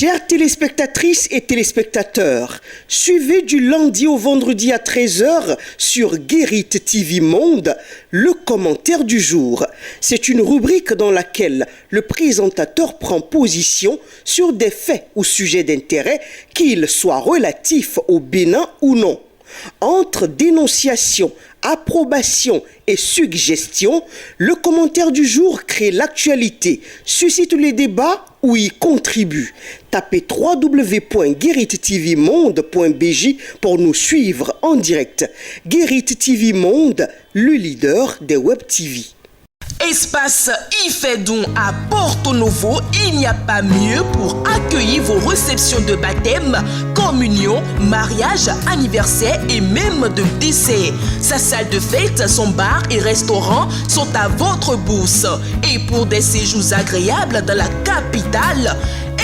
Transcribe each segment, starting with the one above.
Chères téléspectatrices et téléspectateurs, suivez du lundi au vendredi à 13h sur Guérit TV Monde le commentaire du jour. C'est une rubrique dans laquelle le présentateur prend position sur des faits ou sujets d'intérêt, qu'ils soient relatifs au Bénin ou non. Entre dénonciation, approbation et suggestion, le commentaire du jour crée l'actualité, suscite les débats ou y contribue. Tapez www.gueritvmonde.bj pour nous suivre en direct. Guérit TV Monde, le leader des Web TV. Espace Ifedon à Porto Novo, il n'y a pas mieux pour accueillir vos réceptions de baptême, communion, mariage, anniversaire et même de décès. Sa salle de fête, son bar et restaurant sont à votre bourse. Et pour des séjours agréables dans la capitale,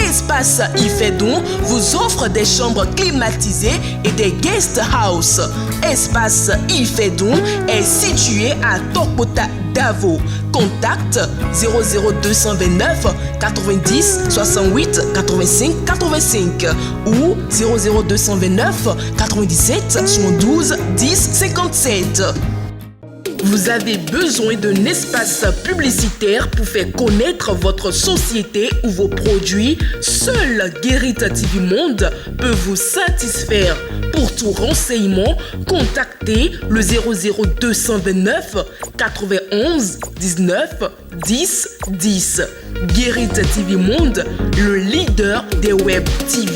Espace Ifedon vous offre des chambres climatisées et des guest house. Espace Ifedon est situé à Tokota Davo. Contact 00229 90 68 85 85 ou 00229 97 72 10 57. Vous avez besoin d'un espace publicitaire pour faire connaître votre société ou vos produits? Seul Guérit TV Monde peut vous satisfaire. Pour tout renseignement, contactez le 00229 91 19 10 10. Guérit TV Monde, le leader des Web TV.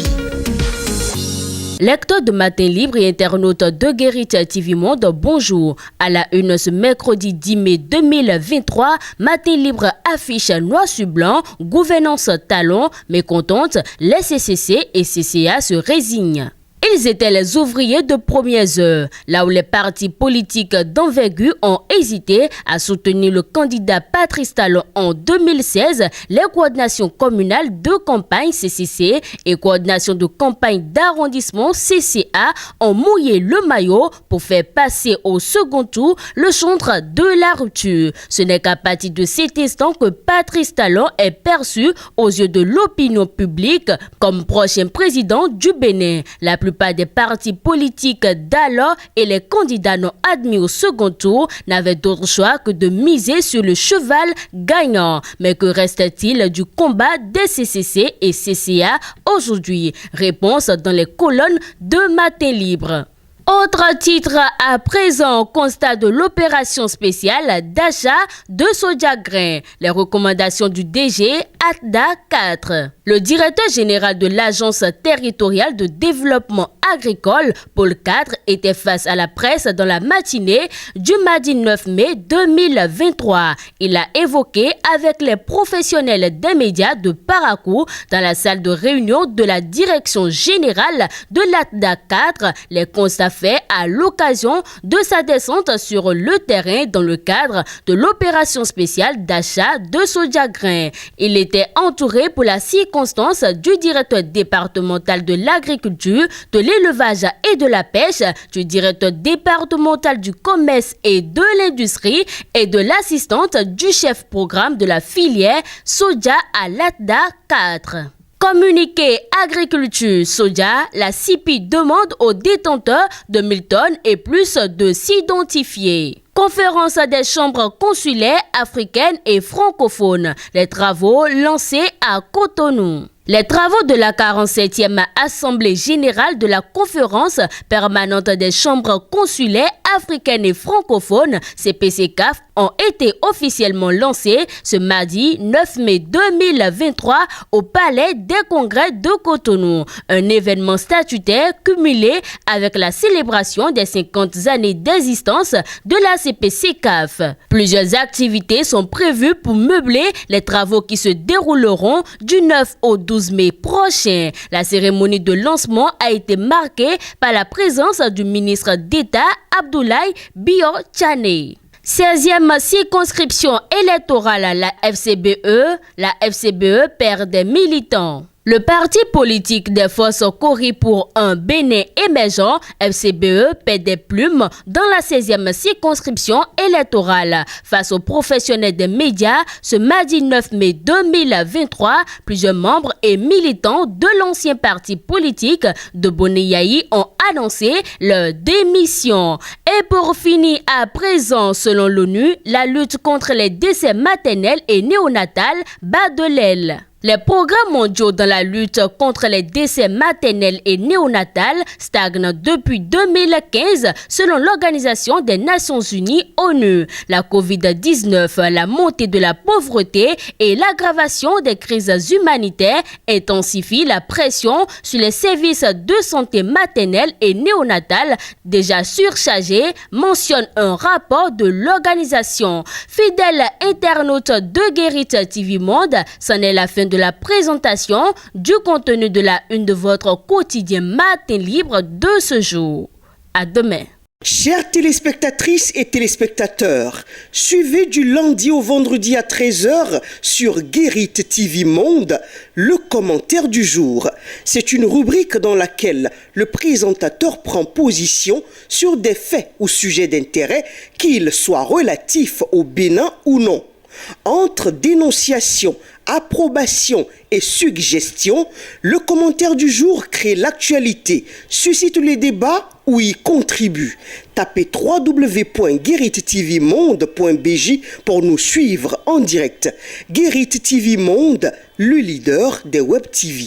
Lecteurs de Matin Libre et internautes de Guérit TV Monde, bonjour. À la une ce mercredi 10 mai 2023, Matin Libre affiche noir sur blanc, gouvernance talon, mécontente, les CCC et CCA se résignent. Ils étaient les ouvriers de premières heures, là où les partis politiques d'envergure ont hésité à soutenir le candidat Patrice Talon en 2016. Les coordinations communales de campagne CCC et coordination de campagne d'arrondissement CCA ont mouillé le maillot pour faire passer au second tour le chantre de la rupture. Ce n'est qu'à partir de cet instant que Patrice Talon est perçu aux yeux de l'opinion publique comme prochain président du Bénin. La plupart des partis politiques d'alors et les candidats non admis au second tour n'avaient d'autre choix que de miser sur le cheval gagnant. Mais que reste-t-il du combat des CCC et CCA aujourd'hui? Réponse dans les colonnes de Matin Libre. Autre titre à présent, constat de l'opération spéciale d'achat de soja grain. Les recommandations du DG ATDA 4. Le directeur général de l'Agence territoriale de développement agricole, Paul Cadre, était face à la presse dans la matinée du mardi 9 mai 2023. Il a évoqué avec les professionnels des médias de Parakou dans la salle de réunion de la direction générale de l'ATDA 4 les constats faits à l'occasion de sa descente sur le terrain dans le cadre de l'opération spéciale d'achat de soja grain. Il était entouré pour la circonstance du directeur départemental de l'agriculture, de l'élevage et de la pêche, du directeur départemental du commerce et de l'industrie et de l'assistante du chef programme de la filière soja à l'ATDA 4. Communiqué agriculture soja, la CIPI demande aux détenteurs de 1000 tonnes et plus de s'identifier. Conférence des chambres consulaires africaines et francophones. Les travaux lancés à Cotonou. Les travaux de la 47e Assemblée générale de la Conférence permanente des chambres consulaires africaines et francophones, CPCAF, ont été officiellement lancés ce mardi 9 mai 2023 au Palais des Congrès de Cotonou. Un événement statutaire cumulé avec la célébration des 50 années d'existence de la CPCAF. Plusieurs activités sont prévues pour meubler les travaux qui se dérouleront du 9 au 12 mai prochain. La cérémonie de lancement a été marquée par la présence du ministre d'État Abdoulaye Bio Tchane. 16e circonscription électorale, la FCBE perd des militants. Le parti politique des forces Cori pour un Bénin émergent, FCBE, paie des plumes dans la 16e circonscription électorale. Face aux professionnels des médias, ce mardi 9 mai 2023, plusieurs membres et militants de l'ancien parti politique de Boné-Yaï ont annoncé leur démission. Et pour finir à présent, selon l'ONU, la lutte contre les décès maternels et néonatals bat de l'aile. Les programmes mondiaux dans la lutte contre les décès maternels et néonatals stagnent depuis 2015 selon l'Organisation des Nations Unies ONU. La COVID-19, la montée de la pauvreté et l'aggravation des crises humanitaires intensifient la pression sur les services de santé maternelle et néonatale déjà surchargés, mentionne un rapport de l'organisation. Fidèles internautes de Guérit TV Monde, c'en est la fin de la présentation du contenu de la une de votre quotidien Matin Libre de ce jour. À demain. Chères téléspectatrices et téléspectateurs, suivez du lundi au vendredi à 13h sur Guérit TV Monde le commentaire du jour. C'est une rubrique dans laquelle le présentateur prend position sur des faits ou sujets d'intérêt, qu'ils soient relatifs au Bénin ou non. Entre dénonciation, approbation et suggestion, le commentaire du jour crée l'actualité, suscite les débats ou y contribue. Tapez www.gueritttvmonde.bj pour nous suivre en direct. Guérit TV Monde, le leader des Web TV.